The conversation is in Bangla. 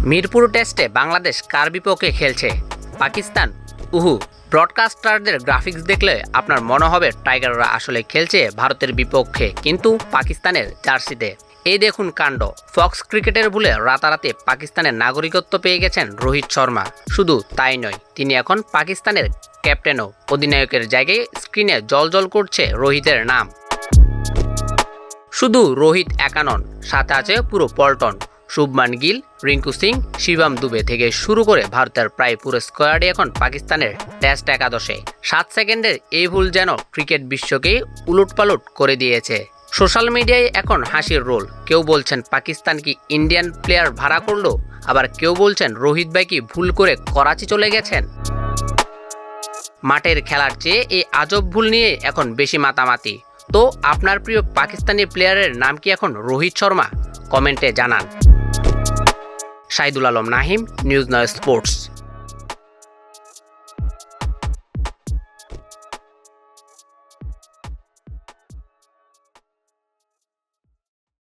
মিরপুর টেস্টে বাংলাদেশ কার বিপক্ষে খেলছে? পাকিস্তান? ব্রডকাস্টারদের গ্রাফিক্স দেখলে আপনার মনে হবে টাইগাররা আসলে খেলছে ভারতের বিপক্ষে, কিন্তু পাকিস্তানের জার্সিতে। এই দেখুন কাণ্ড। ফক্স ক্রিকেটের ভুলে রাতারাতি পাকিস্তানের নাগরিকত্ব পেয়ে গেছেন রোহিত শর্মা। শুধু তাই নয়, তিনি এখন পাকিস্তানের ক্যাপ্টেনও। অধিনায়কের জায়গায় স্ক্রিনে জ্বলজ্বল করছে রোহিতের নাম। শুধু রোহিত একা নন, সাথে আছে পুরো পল্টন। শুভমান গিল, রিঙ্কু সিং, শিবম দুবে থেকে শুরু করে ভারতের প্রায় পুরো স্কোয়াডই এখন পাকিস্তানের টেস্ট একাদশে। 7 সেকেন্ডের এই ভুল যেন ক্রিকেট বিশ্বকে উলটপালট করে দিয়েছে। সোশ্যাল মিডিয়ায় এখন হাসির রোল। কেউ বলছেন পাকিস্তান কি ইন্ডিয়ান প্লেয়ার ভাড়া করলো, আবার কেউ বলছেন রোহিত ভাই কি ভুল করে করাচি চলে গেছেন। মাঠের খেলার চেয়ে এই আজব ভুল নিয়ে এখন বেশি মাতামাতি। তো আপনার প্রিয় পাকিস্তানি প্লেয়ারের নাম কি এখন রোহিত শর্মা? কমেন্টে জানান। Shahidul Alam Nahim, news now sports.